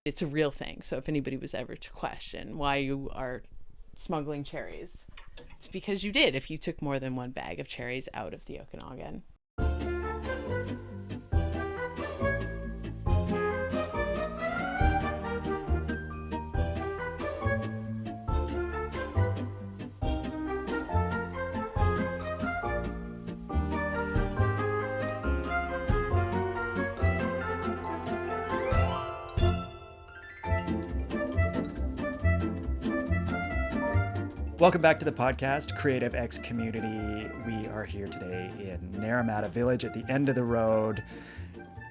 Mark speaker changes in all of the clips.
Speaker 1: It's a real thing. So if anybody was ever to question why you are smuggling cherries, it's because you did if you took more than one bag of cherries out of the Okanagan.
Speaker 2: Welcome back to the podcast, Creative X Community. We are here today in Naramata Village at the end of the road,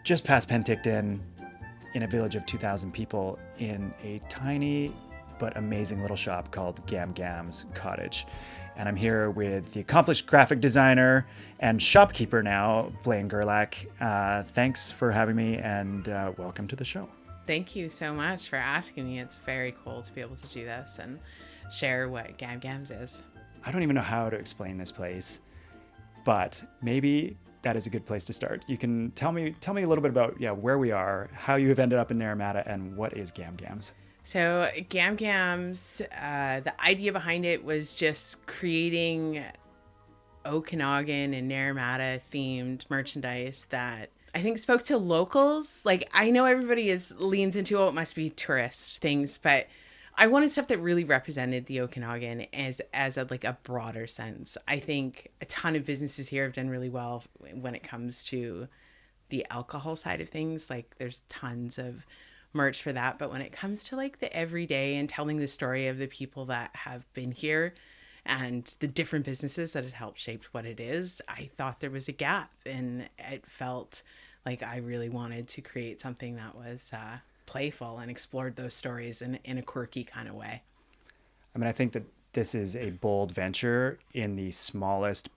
Speaker 2: just past Penticton, in a village of 2,000 people in a tiny but amazing little shop called Gam Gam's Cottage. And I'm here with the accomplished graphic designer and shopkeeper now, Blaine Gerlach. Thanks for having me and welcome to the show.
Speaker 1: Thank you so much for asking me. It's very cool to be able to do this and share what Gam Gam's is.
Speaker 2: I don't even know how to explain this place, but maybe that is a good place to start. You can tell me a little bit about where we are, how you have ended up in Naramata, and what is Gam Gam's.
Speaker 1: So Gam Gam's, the idea behind it was just creating Okanagan and Naramata themed merchandise that I think spoke to locals. Like, I know everybody leans into, it must be tourist things, but I wanted stuff that really represented the Okanagan as a broader sense. I think a ton of businesses here have done really well when it comes to the alcohol side of things. Like, there's tons of merch for that. But when it comes to like the everyday and telling the story of the people that have been here and the different businesses that have helped shape what it is, I thought there was a gap, and it felt like I really wanted to create something that was playful and explored those stories in a quirky kind of way.
Speaker 2: I mean, I think that this is a bold venture in the smallest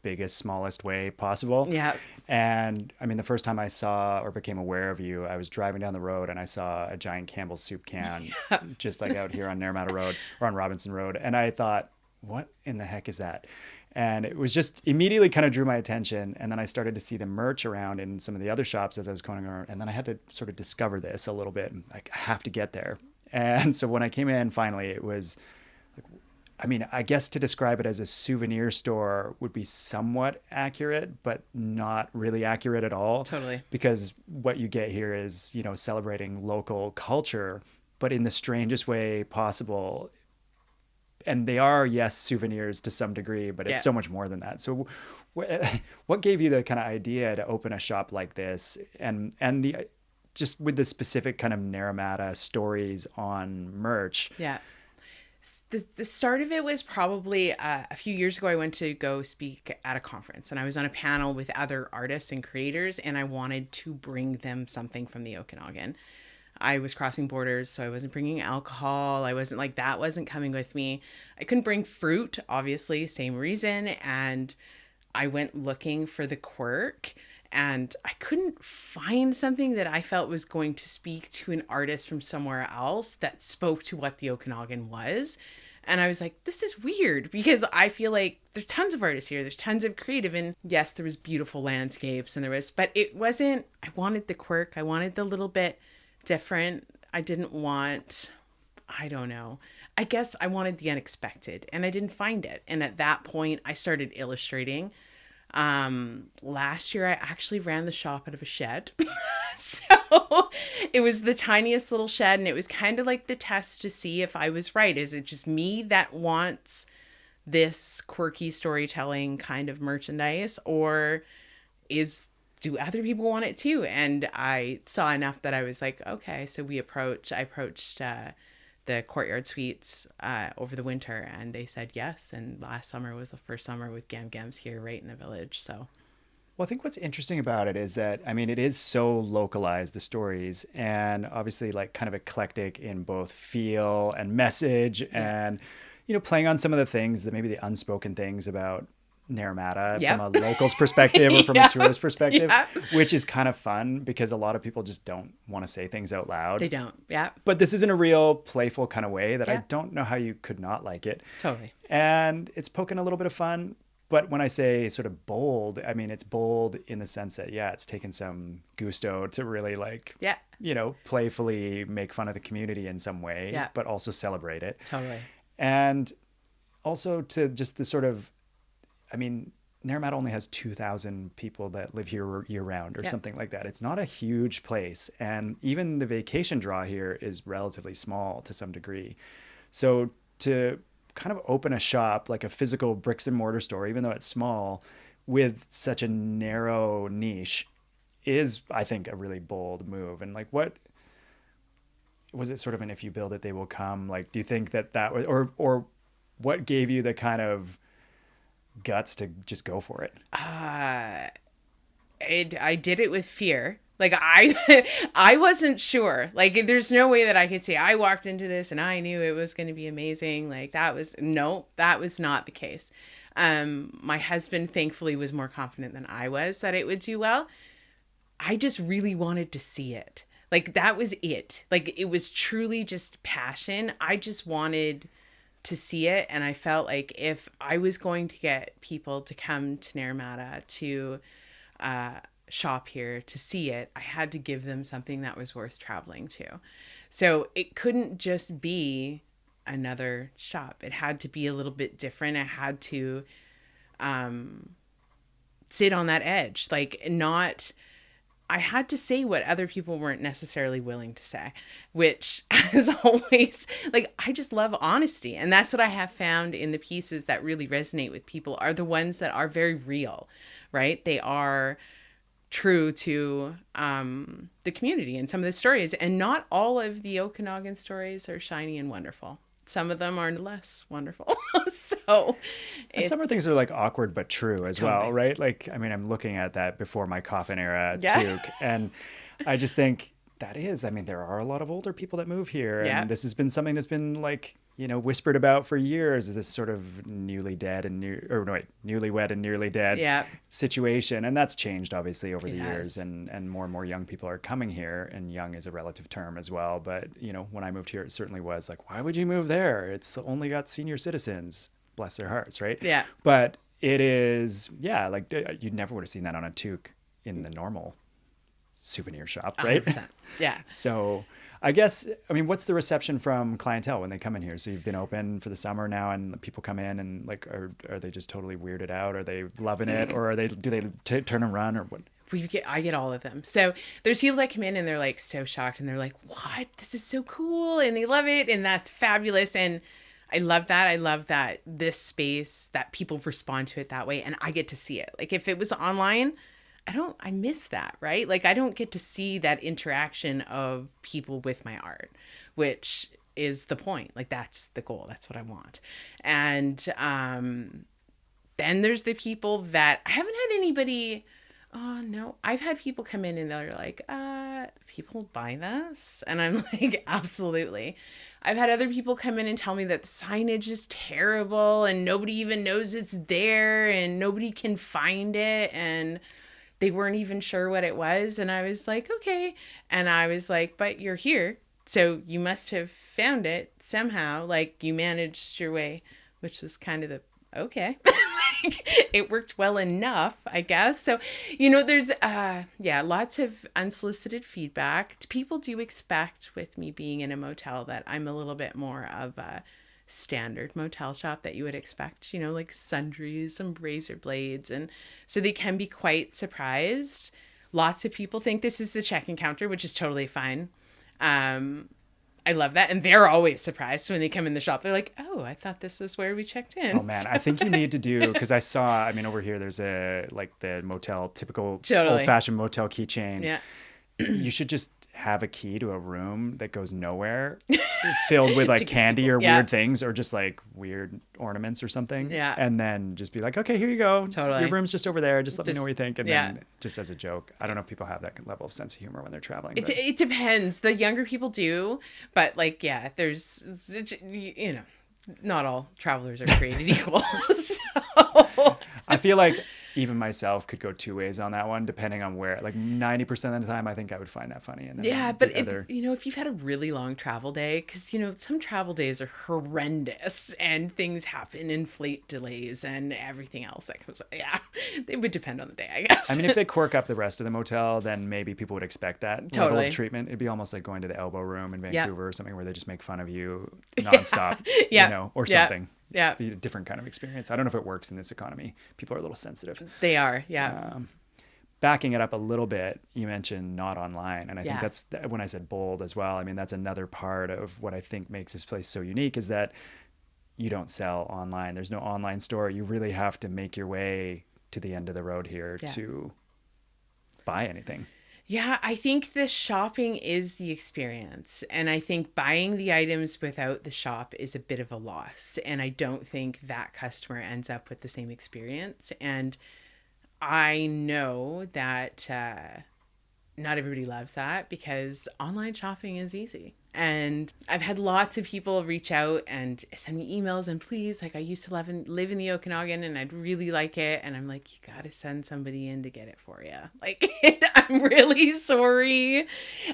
Speaker 2: way possible.
Speaker 1: Yeah.
Speaker 2: And I mean, the first time I saw or became aware of you, I was driving down the road and I saw a giant Campbell's soup can just like out here on Naramata Road or on Robinson Road. And I thought, what in the heck is that? And it was just immediately kind of drew my attention. And then I started to see the merch around in some of the other shops as I was going around. And then I had to sort of discover this a little bit. Like, I have to get there. And so when I came in, finally, it was, I mean, I guess to describe it as a souvenir store would be somewhat accurate, but not really accurate at all.
Speaker 1: Totally.
Speaker 2: Because what you get here is, celebrating local culture, but in the strangest way possible. And they are, yes, souvenirs to some degree, but it's so much more than that. So what gave you the kind of idea to open a shop like this and the just with the specific kind of Naramata stories on merch?
Speaker 1: Yeah. The start of it was probably a few years ago. I went to go speak at a conference, and I was on a panel with other artists and creators, and I wanted to bring them something from the Okanagan. I was crossing borders, so I wasn't bringing alcohol. That wasn't coming with me. I couldn't bring fruit, obviously, same reason. And I went looking for the quirk, and I couldn't find something that I felt was going to speak to an artist from somewhere else that spoke to what the Okanagan was. And I was like, this is weird, because I feel like there's tons of artists here. There's tons of creative, and yes, there was beautiful landscapes but it wasn't, I wanted the quirk. I wanted the little bit different. I didn't want, I don't know. I guess I wanted the unexpected, and I didn't find it. And at that point, I started illustrating. Last year, I actually ran the shop out of a shed. So it was the tiniest little shed, and it was kind of like the test to see if I was right. Is it just me that wants this quirky storytelling kind of merchandise, or do other people want it too? And I saw enough that I was like, okay. So I approached the Courtyard Suites over the winter, and they said yes. And last summer was the first summer with Gam Gam's here right in the village. So,
Speaker 2: well, I think what's interesting about it is that, I mean, it is so localized, the stories, and obviously like kind of eclectic in both feel and message, and, playing on some of the things that maybe the unspoken things about Naramata from a local's perspective or from a tourist perspective, which is kind of fun because a lot of people just don't want to say things out loud.
Speaker 1: They don't. Yeah.
Speaker 2: But this is in a real playful kind of way that I don't know how you could not like it.
Speaker 1: Totally.
Speaker 2: And it's poking a little bit of fun, But when I say sort of bold, I mean, it's bold in the sense that, yeah, it's taken some gusto to really like,
Speaker 1: Yeah.
Speaker 2: Playfully make fun of the community in some way,
Speaker 1: Yeah.
Speaker 2: but also celebrate it.
Speaker 1: Totally.
Speaker 2: And also to just the sort of, I mean, Naramata only has 2,000 people that live here year round or something like that. It's not a huge place. And even the vacation draw here is relatively small to some degree. So to kind of open a shop, like a physical bricks and mortar store, even though it's small, with such a narrow niche is, I think, a really bold move. And like, what was it sort of an, if you build it, they will come? Like, do you think that was, or what gave you the kind of guts to just go for it?
Speaker 1: I did it with fear. Like I wasn't sure. Like there's no way that I could say I walked into this and I knew it was going to be amazing. Like that was not the case. My husband thankfully was more confident than I was that it would do well. I just really wanted to see it. Like that was it. Like it was truly just passion. I just wanted to see it. And I felt like if I was going to get people to come to Naramata to shop here to see it, I had to give them something that was worth traveling to. So it couldn't just be another shop. It had to be a little bit different. I had to sit on that edge, I had to say what other people weren't necessarily willing to say, which is always I just love honesty. And that's what I have found in the pieces that really resonate with people are the ones that are very real, right? They are true to the community and some of the stories. And not all of the Okanagan stories are shiny and wonderful. Some of them are less wonderful.
Speaker 2: And some of the things are awkward but true as well, right? I mean, I'm looking at that before my coffin era toque, and I just think there are a lot of older people that move here, and this has been something that's been whispered about for years, is this sort of newlywed and nearly dead situation. And that's changed obviously over the years, and more and more young people are coming here, and young is a relative term as well. But, when I moved here, it certainly was why would you move there? It's only got senior citizens, bless their hearts, right?
Speaker 1: Yeah.
Speaker 2: But it is, you never would have seen that on a toque in the normal souvenir shop, right?
Speaker 1: 100%. Yeah.
Speaker 2: So I guess, what's the reception from clientele when they come in here? So you've been open for the summer now, and people come in and are they just totally weirded out? Are they loving it, or do they turn and run, or what?
Speaker 1: I get all of them. So there's people that come in and they're so shocked, and they're like, what? This is so cool. And they love it. And that's fabulous. And I love that. I love that this space, that people respond to it that way. And I get to see it. If it was online, I miss that, right? I don't get to see that interaction of people with my art, which is the point. That's the goal. That's what I want. And then there's the people that I haven't had anybody. Oh no, I've had people come in and they're like, people buy this? And I'm like, absolutely. I've had other people come in and tell me that the signage is terrible and nobody even knows it's there and nobody can find it, and they weren't even sure what it was. And I was like, okay. And I was like, but you're here, so you must have found it somehow. You managed your way, which was kind of the, okay. It worked well enough, I guess. So, there's, lots of unsolicited feedback. People do expect, with me being in a motel, that I'm a little bit more of a standard motel shop that you would expect, sundries, some razor blades. And so they can be quite surprised. Lots of people think this is the check-in counter, which is totally fine. I love that. And they're always surprised when they come in the shop. They're like, oh, I thought this is where we checked in.
Speaker 2: Oh man, I think you need to do, because I saw, over here, there's the motel, typical old-fashioned motel keychain.
Speaker 1: Yeah.
Speaker 2: You should just have a key to a room that goes nowhere, filled with candy or weird things, or just weird ornaments or something.
Speaker 1: Yeah.
Speaker 2: And then just be like, okay, here you go.
Speaker 1: Totally.
Speaker 2: Your room's just over there. Just let me know what you think. And then just as a joke, I don't know if people have that level of sense of humor when they're traveling.
Speaker 1: It depends. The younger people do, but there's, not all travelers are created equal. So
Speaker 2: I feel like, even myself could go two ways on that one, depending on where. Like 90% of the time, I think I would find that funny. And then
Speaker 1: but
Speaker 2: other...
Speaker 1: if you've had a really long travel day, because, some travel days are horrendous and things happen and flight delays and everything else that comes. Yeah, it would depend on the day, I guess.
Speaker 2: I mean, if they cork up the rest of the motel, then maybe people would expect that level of treatment. It'd be almost like going to the Elbow Room in Vancouver or something where they just make fun of you nonstop, or something.
Speaker 1: Yeah.
Speaker 2: Be a different kind of experience. I don't know if it works in this economy. People are a little sensitive.
Speaker 1: They are, yeah.
Speaker 2: Backing it up a little bit, you mentioned not online. And I think that's when I said bold as well. I mean, that's another part of what I think makes this place so unique is that you don't sell online. There's no online store. You really have to make your way to the end of the road here to buy anything.
Speaker 1: Yeah, I think the shopping is the experience. And I think buying the items without the shop is a bit of a loss. And I don't think that customer ends up with the same experience. And I know that not everybody loves that because online shopping is easy. And I've had lots of people reach out and send me emails and please, like, I used to live in the Okanagan and I'd really like it. And I'm like, you got to send somebody in to get it for you. Like, I'm really sorry.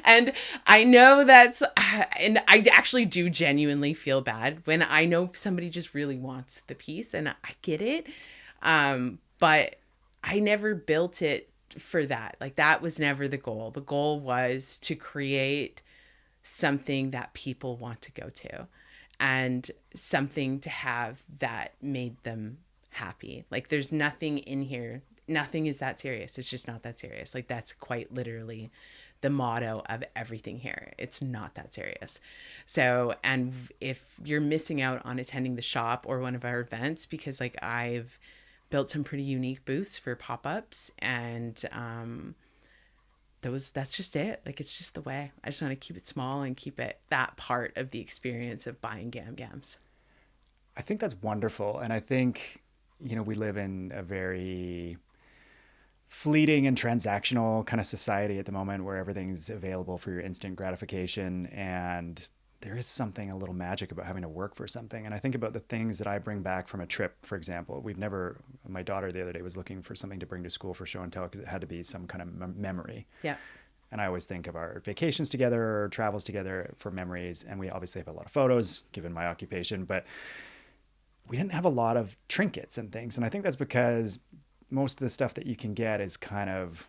Speaker 1: And I know and I actually do genuinely feel bad when I know somebody just really wants the piece and I get it. But I never built it for that. Like, that was never the goal. The goal was to create something that people want to go to and something to have that made them happy. Like, there's nothing in here. Nothing is that serious. It's just not that serious. Like, that's quite literally the motto of everything here. It's not that serious. So, and if you're missing out on attending the shop or one of our events, because like I've built some pretty unique booths for pop-ups and, that's just it. Like, it's just the way. I just want to keep it small and keep it that part of the experience of buying Gams.
Speaker 2: I think that's wonderful. And I think, we live in a very fleeting and transactional kind of society at the moment where everything's available for your instant gratification. And there is something a little magic about having to work for something. And I think about the things that I bring back from a trip, for example. My daughter the other day was looking for something to bring to school for show and tell because it had to be some kind of memory.
Speaker 1: Yeah.
Speaker 2: And I always think of our vacations together or travels together for memories. And we obviously have a lot of photos given my occupation, but we didn't have a lot of trinkets and things. And I think that's because most of the stuff that you can get is kind of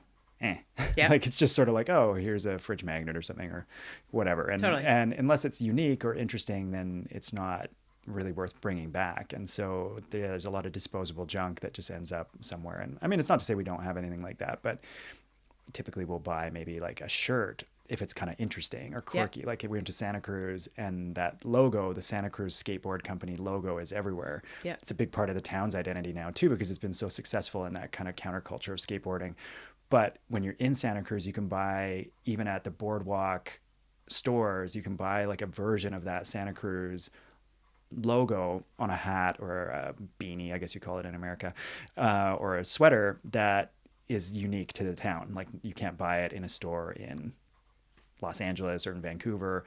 Speaker 2: Yep. Like, it's just sort of like, oh, here's a fridge magnet or something or whatever. And
Speaker 1: totally.
Speaker 2: And unless it's unique or interesting, then it's not really worth bringing back. And so there's a lot of disposable junk that just ends up somewhere. And I mean, it's not to say we don't have anything like that, but typically we'll buy maybe like a shirt if it's kind of interesting or quirky. Yep. Like, we went to Santa Cruz and that logo, the Santa Cruz Skateboard Company logo, is everywhere.
Speaker 1: Yep.
Speaker 2: It's a big part of the town's identity now too, because it's been so successful in that kind of counterculture of skateboarding. But when you're in Santa Cruz, you can buy, even at the boardwalk stores, you can buy like a version of that Santa Cruz logo on a hat or a beanie, I guess you call it in America, or a sweater that is unique to the town. Like, you can't buy it in a store in Los Angeles or in Vancouver.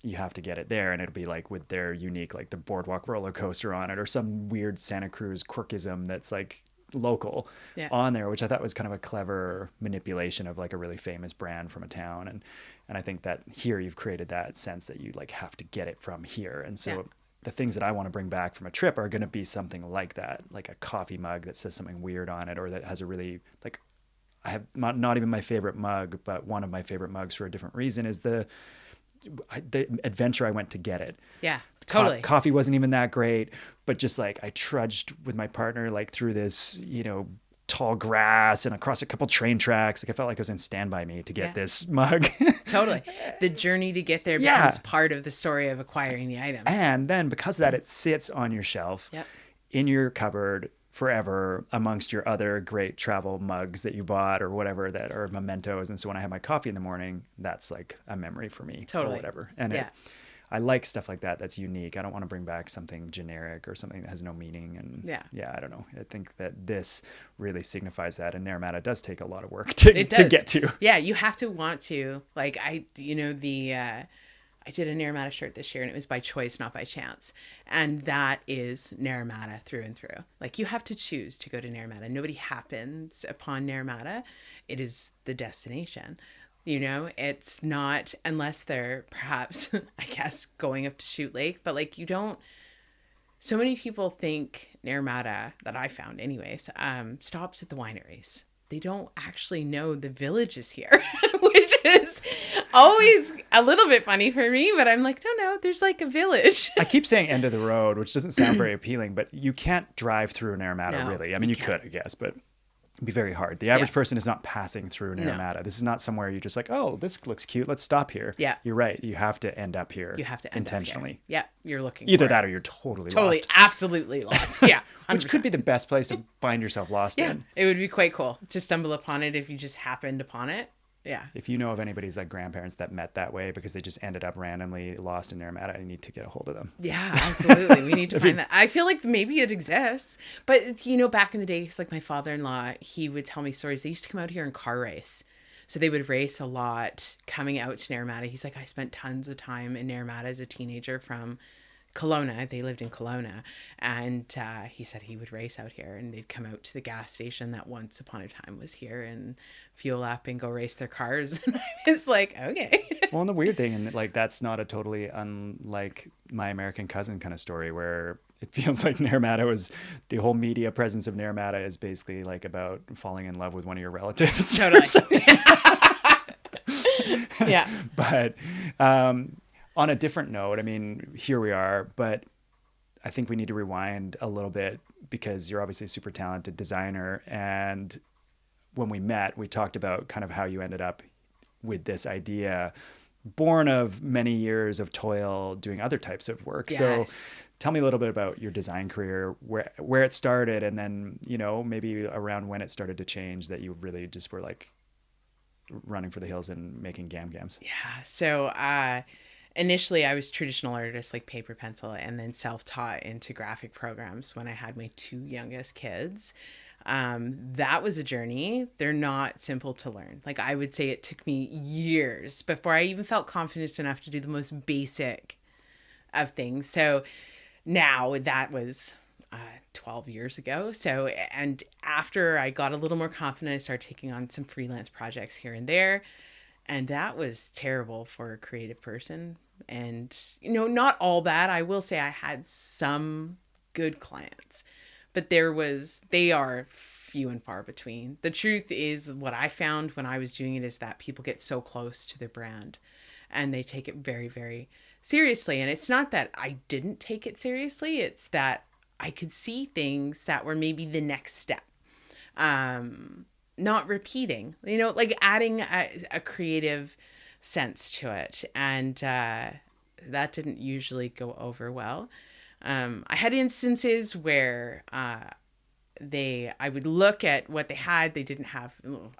Speaker 2: You have to get it there, and it'll be like with their unique, like the boardwalk roller coaster on it or some weird Santa Cruz quirkism that's like local on there, which I thought was kind of a clever manipulation of like a really famous brand from a town. And I think that here you've created that sense that you like have to get it from here. And so the things that I want to bring back from a trip are going to be something like that, like a coffee mug that says something weird on it, or that has a really, like, I have not even my favorite mug, but one of my favorite mugs for a different reason is the adventure I went to get it.
Speaker 1: Yeah. Totally.
Speaker 2: Coffee wasn't even that great, but just like I trudged with my partner like through this, tall grass and across a couple train tracks. Like, I felt like I was in Stand By Me to get this mug.
Speaker 1: Totally. The journey to get there becomes part of the story of acquiring the item.
Speaker 2: And then because of that, it sits on your shelf in your cupboard forever amongst your other great travel mugs that you bought or whatever that are mementos. And so when I have my coffee in the morning, that's like a memory for me or whatever. And I like stuff like that that's unique. I don't want to bring back something generic or something that has no meaning. And I don't know. I think that this really signifies that. And Naramata does take a lot of work to get to.
Speaker 1: Yeah, you have to want to. Like, I did a Naramata shirt this year, and it was by choice, not by chance. And that is Naramata through and through. Like, you have to choose to go to Naramata. Nobody happens upon Naramata. It is the destination. You know, it's not, unless they're perhaps, I guess, going up to Shoot Lake, but like, you don't, so many people think Naramata, that I found anyways, stops at the wineries. They don't actually know the villages here, which is always a little bit funny for me, but I'm like, no, there's like a village.
Speaker 2: I keep saying end of the road, which doesn't sound very appealing, but you can't drive through Naramata,
Speaker 1: No,
Speaker 2: really. I mean, you could, I guess, but it'd be very hard. The average person is not passing through Naramata.
Speaker 1: No.
Speaker 2: This is not somewhere you're just like, oh, this looks cute, let's stop here.
Speaker 1: Yeah.
Speaker 2: You're right. You have to end up here.
Speaker 1: You have to end
Speaker 2: intentionally.
Speaker 1: Up here. Yeah, you're looking
Speaker 2: Either
Speaker 1: for
Speaker 2: that
Speaker 1: it.
Speaker 2: or you're totally lost.
Speaker 1: Absolutely lost. Yeah. 100%.
Speaker 2: Which could be the best place to find yourself lost in.
Speaker 1: It would be quite cool to stumble upon it if you just happened upon it. Yeah.
Speaker 2: If you know of anybody's like grandparents that met that way because they just ended up randomly lost in Naramata, you need to get a hold of them.
Speaker 1: Yeah, absolutely. We need to find that. I feel like maybe it exists. But, you know, back in the days, like my father-in-law, he would tell me stories. They used to come out here and car race. So they would race a lot coming out to Naramata. He's like, I spent tons of time in Naramata as a teenager from Kelowna. They lived in Kelowna. And he said he would race out here, and they'd come out to the gas station that once upon a time was here and fuel up and go race their cars. And I was like, okay.
Speaker 2: Well, and the weird thing, and like that's not a totally unlike My American Cousin kind of story where it feels like Naramata was, the whole media presence of Naramata is basically like about falling in love with one of your relatives.
Speaker 1: Totally. Yeah.
Speaker 2: But on a different note, I mean, here we are, but I think we need to rewind a little bit because you're obviously a super talented designer. And when we met, we talked about kind of how you ended up with this idea born of many years of toil doing other types of work.
Speaker 1: Yes.
Speaker 2: So tell me a little bit about your design career, where it started, and then, you know, maybe around when it started to change that you really just were like running for the hills and making gams.
Speaker 1: Yeah. So initially I was traditional artist, like paper pencil, and then self-taught into graphic programs when I had my two youngest kids. That was a journey. They're not simple to learn. Like, I would say it took me years before I even felt confident enough to do the most basic of things. So now that was 12 years ago. So, and after I got a little more confident, I started taking on some freelance projects here and there. And that was terrible for a creative person. And, you know, not all bad. I will say I had some good clients, but they are few and far between. The truth is, what I found when I was doing it is that people get so close to their brand and they take it very, very seriously. And it's not that I didn't take it seriously. It's that I could see things that were maybe the next step. Not repeating, you know, like adding a creative sense to it. And that didn't usually go over well. I had instances where I would look at what they had. They didn't have,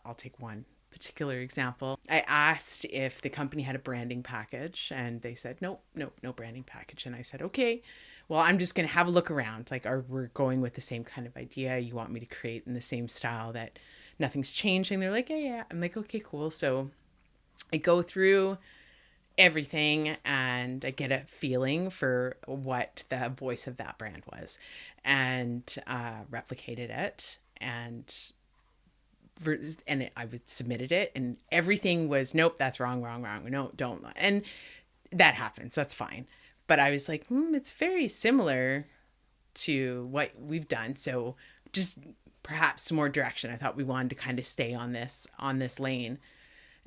Speaker 1: I'll take one particular example. I asked if the company had a branding package, and they said, nope, no branding package. And I said, okay, well, I'm just going to have a look around. Like, we're going with the same kind of idea. You want me to create in the same style that nothing's changing. They're like, yeah. I'm like, okay, cool. So I go through everything and I get a feeling for what the voice of that brand was, and replicated it, and I would submitted it, and everything was, nope, that's wrong. No, don't. And that happens. That's fine. But I was like, it's very similar to what we've done. So just perhaps some more direction. I thought we wanted to kind of stay on this lane.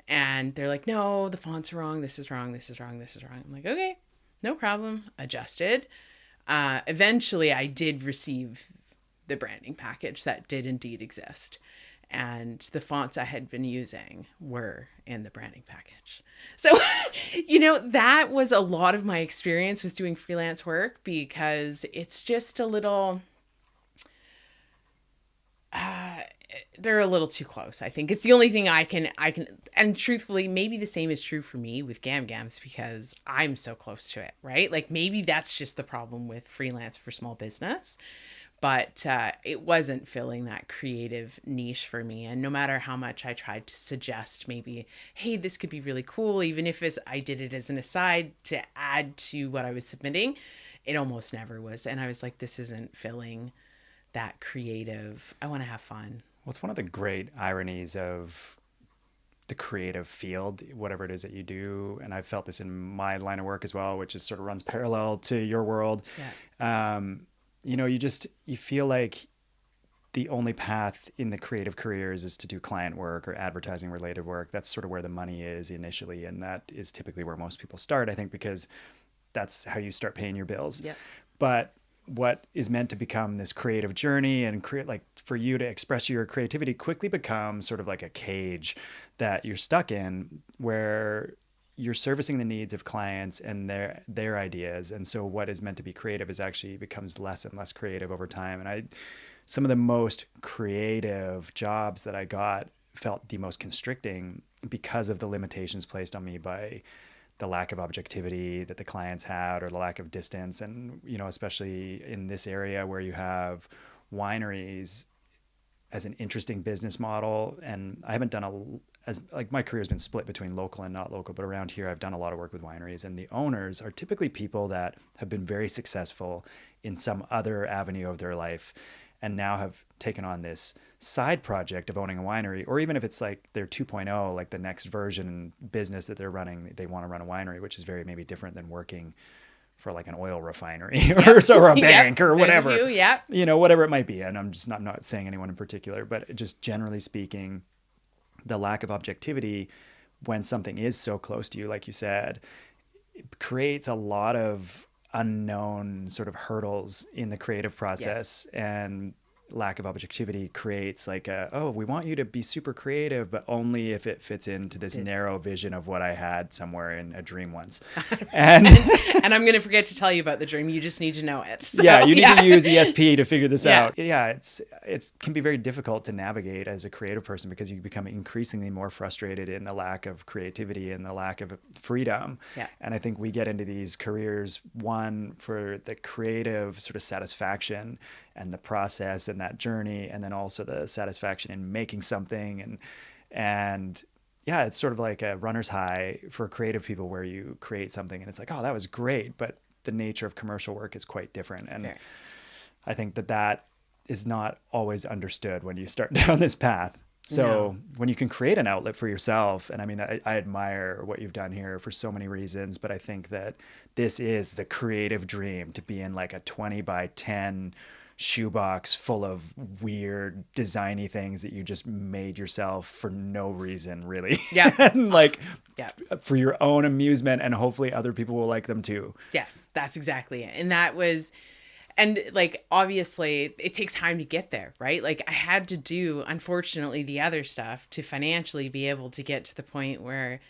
Speaker 1: And they're like, no, the fonts are wrong. This is wrong. I'm like, okay, no problem. Adjusted. Eventually I did receive the branding package that did indeed exist. And the fonts I had been using were in the branding package. So, you know, that was a lot of my experience with doing freelance work, because it's just a little, they're a little too close. I think it's the only thing I can, and truthfully, maybe the same is true for me with Gams because I'm so close to it, right? Like, maybe that's just the problem with freelance for small business. But it wasn't filling that creative niche for me. And no matter how much I tried to suggest maybe, hey, this could be really cool, even if I did it as an aside to add to what I was submitting, it almost never was. And I was like, this isn't filling that creative. I want to have fun.
Speaker 2: Well, it's one of the great ironies of the creative field, whatever it is that you do. And I've felt this in my line of work as well, which is sort of runs parallel to your world.
Speaker 1: Yeah.
Speaker 2: You know, you feel like the only path in the creative careers is to do client work or advertising related work. That's sort of where the money is initially. And that is typically where most people start, I think, because that's how you start paying your bills.
Speaker 1: Yep.
Speaker 2: But what is meant to become this creative journey and create, like, for you to express your creativity quickly becomes sort of like a cage that you're stuck in, where you're servicing the needs of clients and their ideas. And so what is meant to be creative is actually becomes less and less creative over time. And some of the most creative jobs that I got felt the most constricting because of the limitations placed on me by the lack of objectivity that the clients had, or the lack of distance. And, you know, especially in this area where you have wineries as an interesting business model. And I haven't done my career has been split between local and not local, but around here I've done a lot of work with wineries, and the owners are typically people that have been very successful in some other avenue of their life and now have taken on this side project of owning a winery, or even if it's like their 2.0, like the next version business that they're running, they want to run a winery, which is very maybe different than working for like an oil refinery or a bank or whatever, you know, whatever it might be. And I'm not saying anyone in particular, but just generally speaking, the lack of objectivity when something is so close to you, like you said, it creates a lot of unknown sort of hurdles in the creative process. Yes. And lack of objectivity creates like we want you to be super creative, but only if it fits into this narrow vision of what I had somewhere in a dream once. And
Speaker 1: I'm going to forget to tell you about the dream. You just need to know it. So,
Speaker 2: you need to use ESP to figure this out. Yeah, it can be very difficult to navigate as a creative person because you become increasingly more frustrated in the lack of creativity and the lack of freedom. Yeah. And I think we get into these careers, one, for the creative sort of satisfaction and the process and that journey, and then also the satisfaction in making something. And yeah, it's sort of like a runner's high for creative people where you create something and it's like, oh, that was great. But the nature of commercial work is quite different. And I think that is not always understood when you start down this path. So when you can create an outlet for yourself, and I mean, I admire what you've done here for so many reasons, but I think that this is the creative dream, to be in like a 20 by 10 shoebox full of weird designy things that you just made yourself for no reason, really. Yeah. And for your own amusement, and hopefully other people will like them too.
Speaker 1: Yes, that's exactly it. And that was, and like, obviously it takes time to get there, right? Like I had to do, unfortunately, the other stuff to financially be able to get to the point where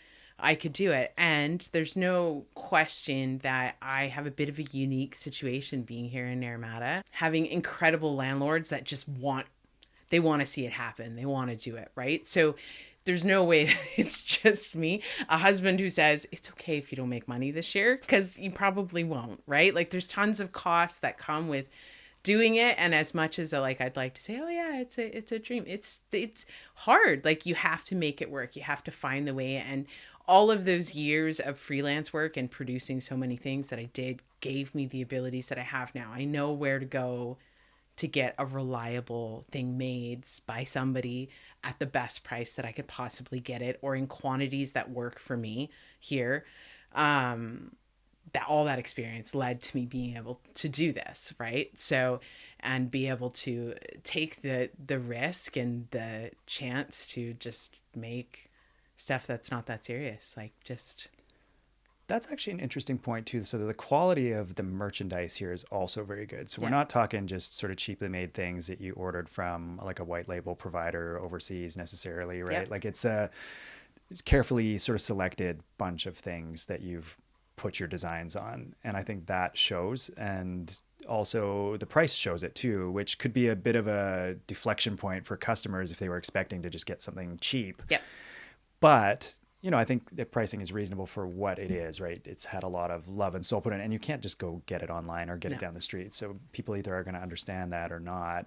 Speaker 1: I could do it. And there's no question that I have a bit of a unique situation being here in Naramata, having incredible landlords that just want to see it happen. They want to do it, right? So there's no way that it's just me. A husband who says, it's okay if you don't make money this year, because you probably won't, right? Like there's tons of costs that come with doing it. And as much as I'd like to say, oh yeah, it's a dream, it's hard. Like you have to make it work. You have to find the way. And all of those years of freelance work and producing so many things that I did gave me the abilities that I have now. I know where to go to get a reliable thing made by somebody at the best price that I could possibly get it, or in quantities that work for me here. That all that experience led to me being able to do this, right? So, and be able to take the risk and the chance to just make stuff that's not that serious. Like just.
Speaker 2: That's actually an interesting point too. So the quality of the merchandise here is also very good. So we're not talking just sort of cheaply made things that you ordered from like a white label provider overseas necessarily, right? Like it's a carefully sort of selected bunch of things that you've put your designs on. And I think that shows. And also the price shows it too, which could be a bit of a deflection point for customers if they were expecting to just get something cheap. But I think the pricing is reasonable for what it is, right? It's had a lot of love and soul put in, and you can't just go get it online or get it down the street. So people either are going to understand that or not.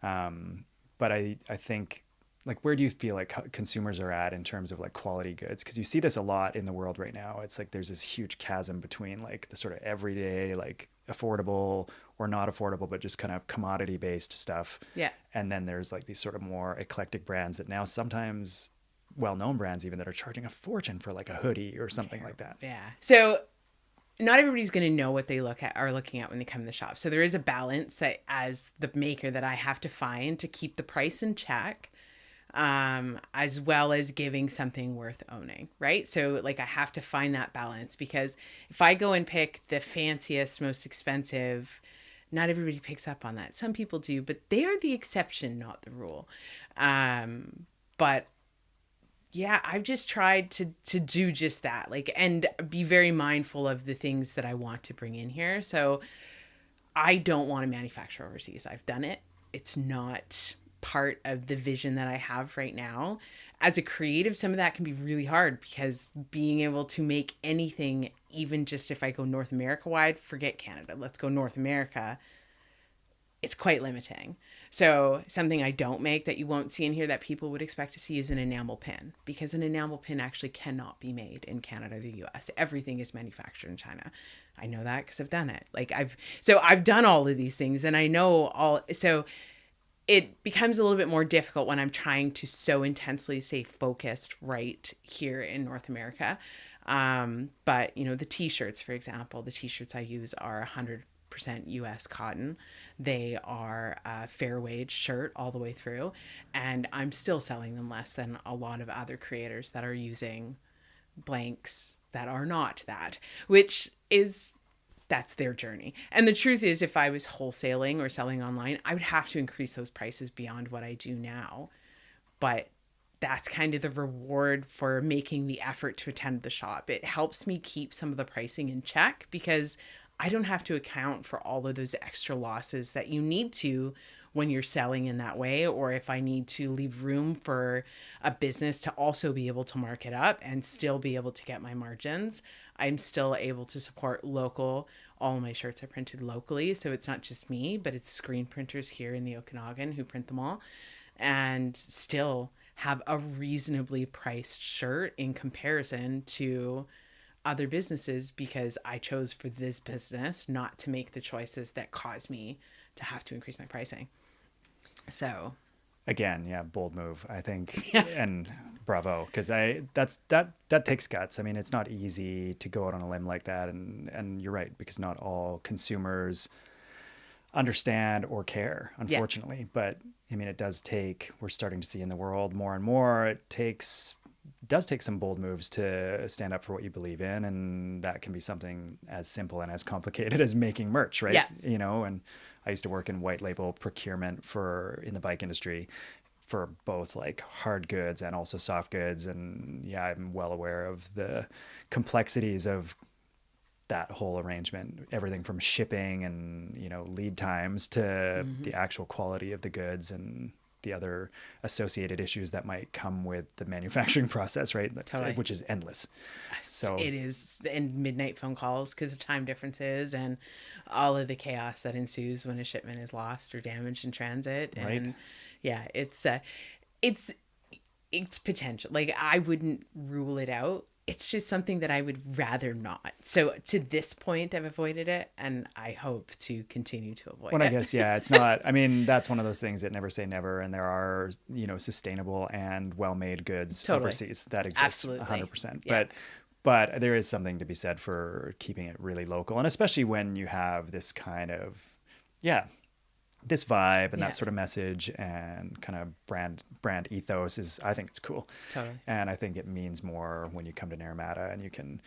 Speaker 2: But I think, like, where do you feel like consumers are at in terms of like quality goods? Because you see this a lot in the world right now. It's like there's this huge chasm between like the sort of everyday, like affordable or not affordable, but just kind of commodity based stuff.
Speaker 1: Yeah.
Speaker 2: And then there's like these sort of more eclectic brands that now sometimes well-known brands even that are charging a fortune for like a hoodie or something like that.
Speaker 1: Yeah. So not everybody's going to know what they are looking at when they come to the shop. So there is a balance that as the maker that I have to find to keep the price in check, as well as giving something worth owning, right? So like I have to find that balance, because if I go and pick the fanciest, most expensive, not everybody picks up on that. Some people do, but they are the exception, not the rule. But yeah, I've just tried to do just that, like, and be very mindful of the things that I want to bring in here. So I don't want to manufacture overseas. I've done it. It's not part of the vision that I have right now. As a creative, some of that can be really hard, because being able to make anything, even just if I go North America wide, forget Canada, let's go North America, it's quite limiting. So something I don't make that you won't see in here that people would expect to see is an enamel pin, because an enamel pin actually cannot be made in Canada or the US. Everything is manufactured in China. I know that because I've done it. Like I've done all of these things, and I know all. So it becomes a little bit more difficult when I'm trying to so intensely stay focused right here in North America. But the t-shirts, for example, the t-shirts I use are 100% US cotton. They are a fair wage shirt all the way through, and I'm still selling them less than a lot of other creators that are using blanks that are not that, that's their journey. And the truth is, if I was wholesaling or selling online, I would have to increase those prices beyond what I do now. But that's kind of the reward for making the effort to attend the shop. It helps me keep some of the pricing in check, because I don't have to account for all of those extra losses that you need to when you're selling in that way, or if I need to leave room for a business to also be able to mark it up and still be able to get my margins. I'm still able to support local. All of my shirts are printed locally, so it's not just me, but it's screen printers here in the Okanagan who print them all, and still have a reasonably priced shirt in comparison to other businesses, because I chose for this business not to make the choices that cause me to have to increase my pricing. So
Speaker 2: again, yeah, bold move, I think. And bravo, because that takes guts. I mean, it's not easy to go out on a limb like that, and you're right, because not all consumers understand or care, unfortunately. But I mean, we're starting to see in the world more and more, does take some bold moves to stand up for what you believe in, and that can be something as simple and as complicated as making merch, right?
Speaker 1: Yeah.
Speaker 2: And I used to work in white label procurement in the bike industry for both like hard goods and also soft goods, and yeah, I'm well aware of the complexities of that whole arrangement, everything from shipping and lead times to the actual quality of the goods and the other associated issues that might come with the manufacturing process, right?
Speaker 1: Totally.
Speaker 2: Which is endless. So
Speaker 1: it is, and midnight phone calls because of time differences and all of the chaos that ensues when a shipment is lost or damaged in transit.
Speaker 2: Right.
Speaker 1: And yeah, it's potential. Like, I wouldn't rule it out. It's just something that I would rather not. So to this point, I've avoided it, and I hope to continue to avoid it.
Speaker 2: I guess, yeah, it's not, I mean, that's one of those things that never say never. And there are, sustainable and well-made goods overseas that exist.
Speaker 1: Absolutely.
Speaker 2: 100%.
Speaker 1: Yeah.
Speaker 2: But there is something to be said for keeping it really local. And especially when you have this kind of, this vibe and that sort of message and kind of brand ethos I think it's cool.
Speaker 1: Totally.
Speaker 2: And I think it means more when you come to Naramata and you can,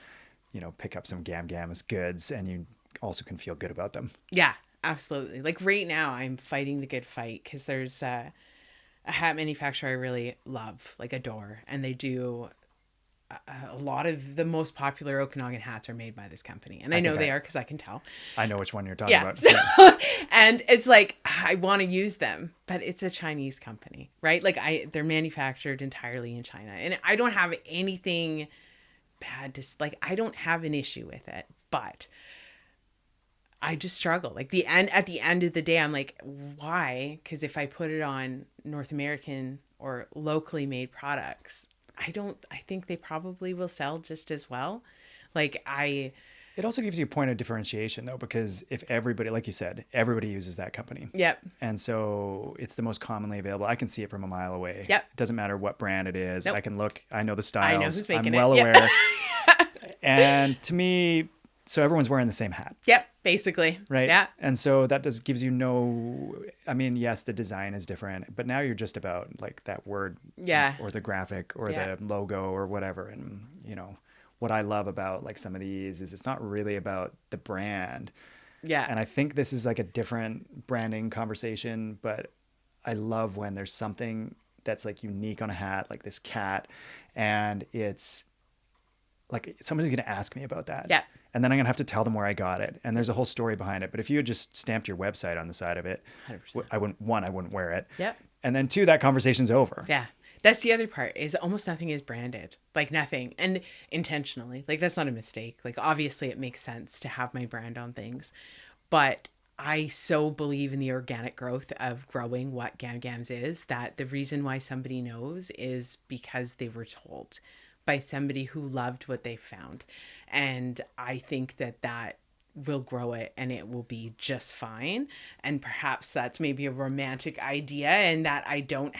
Speaker 2: pick up some Gam's goods, and you also can feel good about them.
Speaker 1: Yeah, absolutely. Like right now I'm fighting the good fight, because there's a hat manufacturer I really love, like adore, and they do a lot of the most popular Okanagan hats are made by this company. And I know they are because I can tell.
Speaker 2: I know which one you're talking about.
Speaker 1: So, and it's like, I want to use them, but it's a Chinese company, right? Like they're manufactured entirely in China. And I don't have anything bad to, like, I don't have an issue with it, but I just struggle. Like at the end of the day, I'm like, why? Because if I put it on North American or locally made products, I think they probably will sell just as well. It
Speaker 2: also gives you a point of differentiation though, because if everybody, like you said, everybody uses that company.
Speaker 1: Yep.
Speaker 2: And so it's the most commonly available. I can see it from a mile away.
Speaker 1: Yep.
Speaker 2: It doesn't matter what brand it is.
Speaker 1: Nope.
Speaker 2: I can look, I know the styles.
Speaker 1: I know who's making
Speaker 2: I'm well
Speaker 1: it.
Speaker 2: aware. And to me, so everyone's wearing the same hat.
Speaker 1: Yep. Basically.
Speaker 2: Right.
Speaker 1: Yeah.
Speaker 2: And so that gives you I mean, yes, the design is different, but now you're just about like that word or the graphic or the logo or whatever. And, what I love about like some of these is it's not really about the brand.
Speaker 1: Yeah.
Speaker 2: And I think this is like a different branding conversation, but I love when there's something that's like unique on a hat, like this cat, and it's like somebody's going to ask me about that.
Speaker 1: Yeah.
Speaker 2: And then I'm going to have to tell them where I got it. And there's a whole story behind it. But if you had just stamped your website on the side of it,
Speaker 1: 100%.
Speaker 2: I wouldn't wear it.
Speaker 1: Yep.
Speaker 2: And then 2, that conversation's over.
Speaker 1: Yeah. That's the other part is almost nothing is branded, like nothing, and intentionally, like that's not a mistake. Like obviously it makes sense to have my brand on things, but I so believe in the organic growth of growing what Gam Gams is, that the reason why somebody knows is because they were told by somebody who loved what they found. And I think that will grow it and it will be just fine. And perhaps that's maybe a romantic idea, and that I don't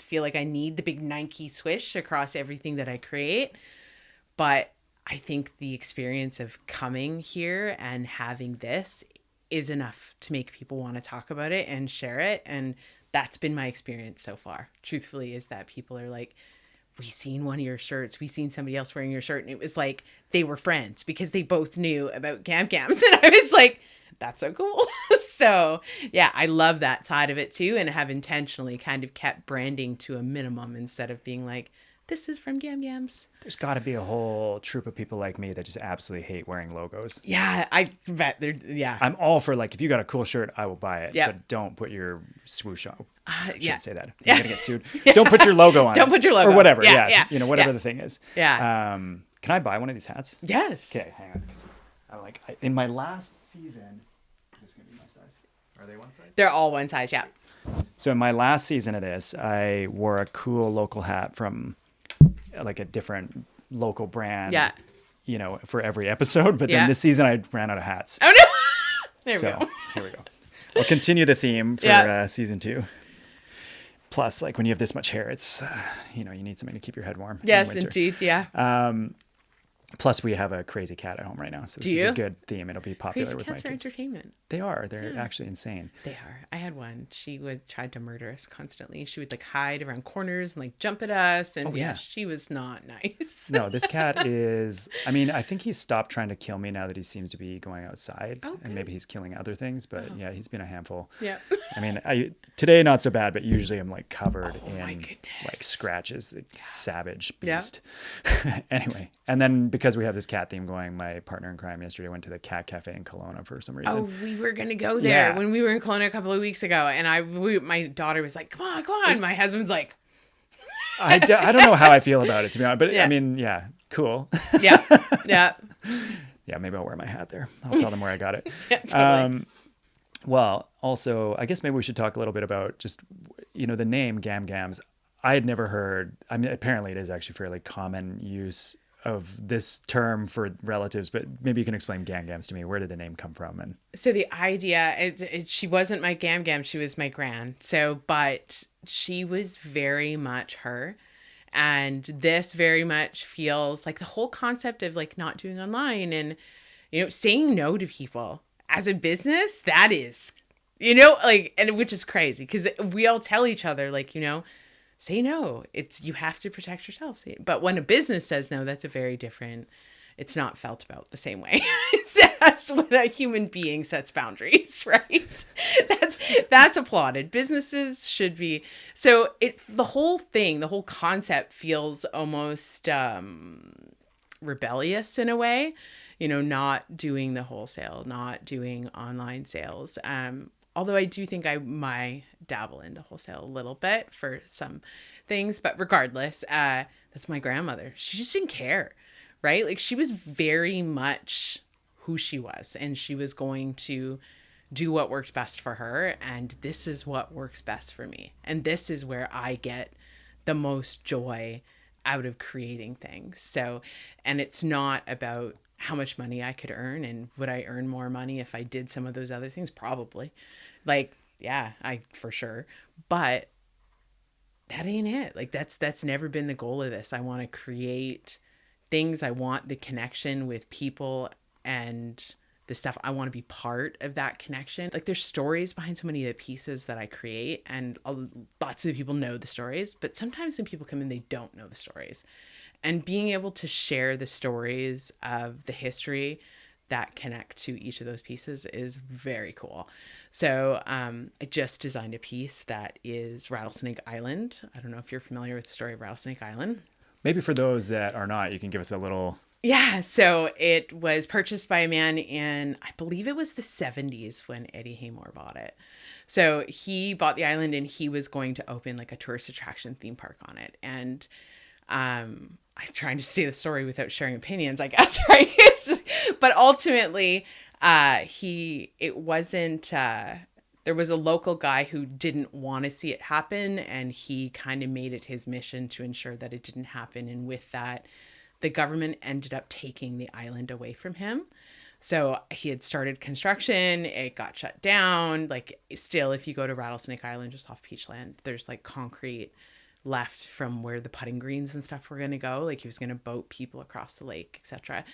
Speaker 1: feel like I need the big Nike swish across everything that I create. But I think the experience of coming here and having this is enough to make people want to talk about it and share it. And that's been my experience so far, truthfully, is that people are like, we seen one of your shirts. We seen somebody else wearing your shirt. And it was like, they were friends because they both knew about Gam Gams. And I was like, that's so cool. So yeah, I love that side of it too. And have intentionally kind of kept branding to a minimum instead of being like, this is from Gam Gams.
Speaker 2: There's got to be a whole troop of people like me that just absolutely hate wearing logos.
Speaker 1: Yeah, I bet
Speaker 2: I'm all for like, if you got a cool shirt, I will buy it.
Speaker 1: Yep.
Speaker 2: But don't put your swoosh on. I shouldn't say that.
Speaker 1: Yeah.
Speaker 2: You're going to get sued. Don't put your logo on
Speaker 1: Don't
Speaker 2: it.
Speaker 1: put your logo.
Speaker 2: Or whatever.
Speaker 1: Yeah.
Speaker 2: Whatever the thing is.
Speaker 1: Yeah.
Speaker 2: Can I buy one of these hats?
Speaker 1: Yes.
Speaker 2: Okay, hang on. In my last season, this is going to be my size. Are they one size?
Speaker 1: They're all one size, yeah.
Speaker 2: So in my last season of this, I wore a cool local hat from like a different local brand, for every episode. But then this season I ran out of hats.
Speaker 1: Oh, no. There we go.
Speaker 2: Here we go. I'll continue the theme for season 2. Plus, like when you have this much hair, it's, you need something to keep your head warm.
Speaker 1: Yes, indeed. Yeah.
Speaker 2: Plus, we have a crazy cat at home right now. So this is a good theme. It'll be popular
Speaker 1: Crazy
Speaker 2: with
Speaker 1: cats
Speaker 2: my
Speaker 1: are
Speaker 2: kids.
Speaker 1: entertainment.
Speaker 2: They are. They're actually insane.
Speaker 1: They are. I had one. She tried to murder us constantly. She would like hide around corners and like jump at us. And she was not nice.
Speaker 2: No, this cat is, I think he's stopped trying to kill me now that he seems to be going outside.
Speaker 1: Oh,
Speaker 2: and maybe he's killing other things. But he's been a handful.
Speaker 1: Yeah.
Speaker 2: Today not so bad, but usually I'm like covered in
Speaker 1: like
Speaker 2: scratches, like savage beast. Anyway, and then because we have this cat theme going, my partner in crime yesterday went to the cat cafe in Kelowna for some reason.
Speaker 1: Oh, we were going to go there when we were in Kelowna a couple of weeks ago. And my daughter was like, come on. My husband's like,
Speaker 2: I don't know how I feel about it, to be honest. But cool.
Speaker 1: Yeah. Yeah.
Speaker 2: Yeah, maybe I'll wear my hat there. I'll tell them where I got it.
Speaker 1: Yeah, totally.
Speaker 2: Well, also, I guess maybe we should talk a little bit about just, the name Gam Gams. I had never heard, apparently it is actually fairly common use of this term for relatives, but maybe you can explain Gam Gams to me. Where did the name come from? And
Speaker 1: so the idea, she wasn't my Gam Gam, she was my gran. but she was very much her. And this very much feels like the whole concept of like not doing online and, saying no to people as a business, that is, and which is crazy because we all tell each other, like, say no. You have to protect yourself. But when a business says no, that's a very different it's not felt about the same way as when a human being sets boundaries, right? That's applauded. Businesses should be. So the whole concept feels almost rebellious in a way, not doing the wholesale, not doing online sales. Although I do think I might dabble into wholesale a little bit for some things, but regardless, that's my grandmother. She just didn't care, right? Like, she was very much who she was, and she was going to do what worked best for her. And this is what works best for me. And this is where I get the most joy out of creating things. So, and it's not about how much money I could earn, and would I earn more money if I did some of those other things? Probably. Like, yeah, for sure. But that ain't it. Like, that's never been the goal of this. I want to create things. I want the connection with people and the stuff. I want to be part of that connection. Like, there's stories behind so many of the pieces that I create, and lots of people know the stories, but sometimes when people come in, they don't know the stories. And being able to share the stories of the history that connect to each of those pieces is very cool. So I just designed a piece that is Rattlesnake Island. I don't know if you're familiar with the story of Rattlesnake Island.
Speaker 2: Maybe for those that are not, you can give us a little.
Speaker 1: Yeah, so it was purchased by a man in, I believe it was the 70s when Eddie Haymore bought it. So he bought the island, and he was going to open like a tourist attraction theme park on it. And I'm trying to say the story without sharing opinions, I guess, right? But ultimately, there was a local guy who didn't want to see it happen, and he kind of made it his mission to ensure that it didn't happen. And with that, the government ended up taking the island away from him. So he had started construction, it got shut down. Like, still, if you go to Rattlesnake Island, just off Peachland, there's like concrete left from where the putting greens and stuff were going to go. Like, he was going to boat people across the lake, etc.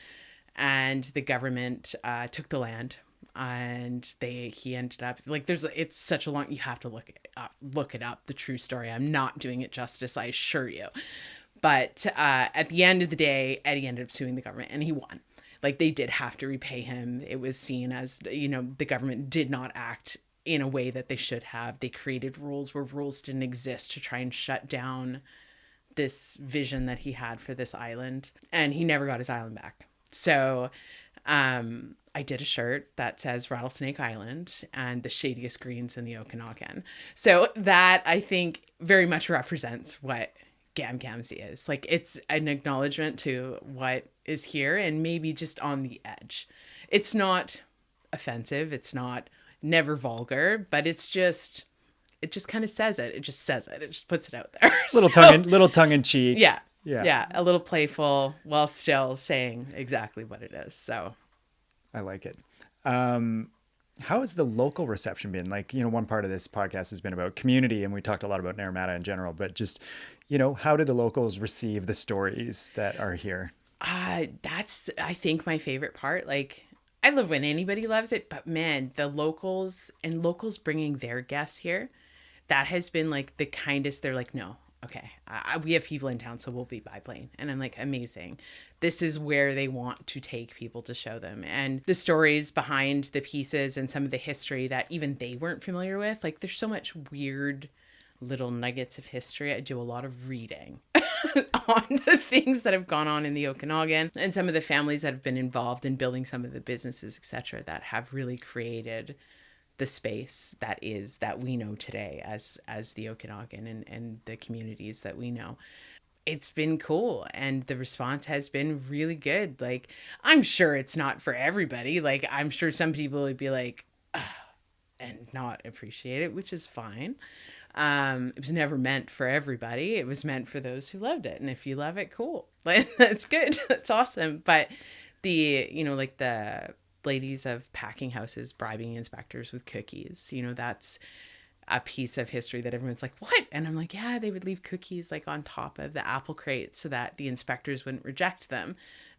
Speaker 1: And the government took the land, and he ended up like, it's such a long, you have to look it up, the true story. I'm not doing it justice, I assure you. But at the end of the day, Eddie ended up suing the government, and he won. Like, they did have to repay him. It was seen as, the government did not act in a way that they should have. They created rules where rules didn't exist to try and shut down this vision that he had for this island. And he never got his island back. So I did a shirt that says Rattlesnake Island and the shadiest greens in the Okanagan. So that, I think, very much represents what Gamgamsey is. Like, it's an acknowledgement to what is here, and maybe just on the edge. It's not offensive. It's never vulgar, but it just kind of says it. It just says it. It just puts it out there.
Speaker 2: Little tongue in cheek.
Speaker 1: Yeah. A little playful while still saying exactly what it is. So
Speaker 2: I like it. How has the local reception been? Like, one part of this podcast has been about community, and we talked a lot about Naramata in general, but just, how do the locals receive the stories that are here?
Speaker 1: That's, I think, my favorite part. Like, I love when anybody loves it, but man, the locals bringing their guests here, that has been like the kindest. They're like, no, okay, we have people in town, so we'll be by Blaine. And I'm like, amazing. This is where they want to take people to show them. And the stories behind the pieces and some of the history that even they weren't familiar with. Like, there's so much weird little nuggets of history. I do a lot of reading on the things that have gone on in the Okanagan, and some of the families that have been involved in building some of the businesses, etc., that have really created the space that we know today as the Okanagan and the communities that we know. It's been cool, and the response has been really good. Like, I'm sure it's not for everybody. Like, I'm sure some people would be like, and not appreciate it, which is fine. It was never meant for everybody. It was meant for those who loved it. And if you love it, cool. Like, that's good. That's awesome. But the ladies of packing houses bribing inspectors with cookies, that's a piece of history that everyone's like, what? And I'm like, yeah, they would leave cookies like on top of the apple crates so that the inspectors wouldn't reject them,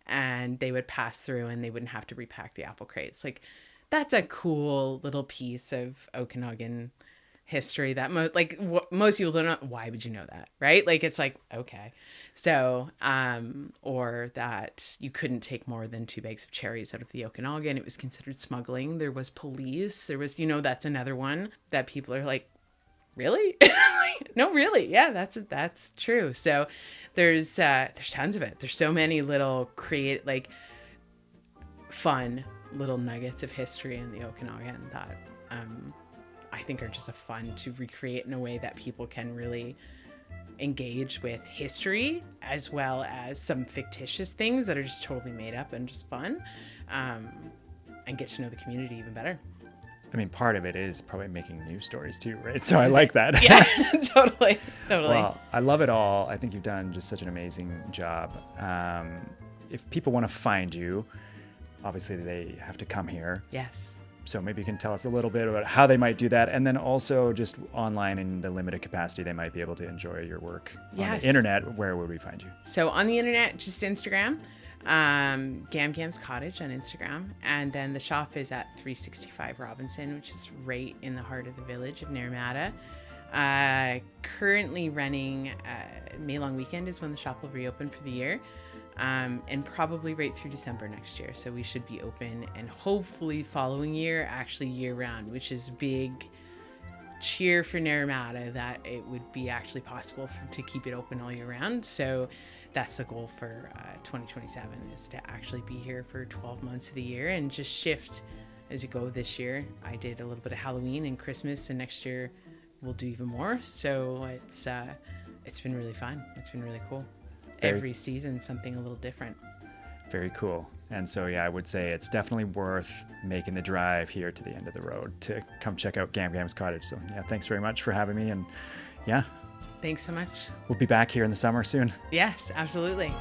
Speaker 1: and they would pass through and they wouldn't have to repack the apple crates. Like, that's a cool little piece of Okanagan history that most people don't know. Why would you know that, right? Like, it's like, okay. So, or that you couldn't take more than 2 bags of cherries out of the Okanagan. It was considered smuggling. There was police. There was, that's another one that people are like, really? No, really. Yeah, that's true. So there's tons of it. There's so many little fun little nuggets of history in the Okanagan that I think are just a fun to recreate in a way that people can really engage with history, as well as some fictitious things that are just totally made up and just fun, and get to know the community even better.
Speaker 2: I mean, part of it is probably making new stories too, right? So I like that.
Speaker 1: Yeah, totally.
Speaker 2: Well, I love it all. I think you've done just such an amazing job. If people want to find you, obviously they have to come here.
Speaker 1: Yes.
Speaker 2: So maybe you can tell us a little bit about how they might do that, and then also just online in the limited capacity they might be able to enjoy your work on the internet. Where would we find you?
Speaker 1: So on the internet, just Instagram, Gam Gam's Cottage on Instagram, and then the shop is at 365 Robinson, which is right in the heart of the village of Naramata. Currently running May long weekend is when the shop will reopen for the year. And probably right through December next year. So we should be open, and hopefully following year, actually year round, which is big cheer for Naramata that it would be actually possible to keep it open all year round. So that's the goal for 2027, is to actually be here for 12 months of the year and just shift as you go. This year I did a little bit of Halloween and Christmas, and next year we'll do even more. So it's been really fun. It's been really cool. Every season something a little different.
Speaker 2: Very cool. And so I would say it's definitely worth making the drive here to the end of the road to come check out Gam Gam's Cottage. So thanks very much for having me, and
Speaker 1: thanks so much.
Speaker 2: We'll be back here in the summer soon.
Speaker 1: Yes, absolutely.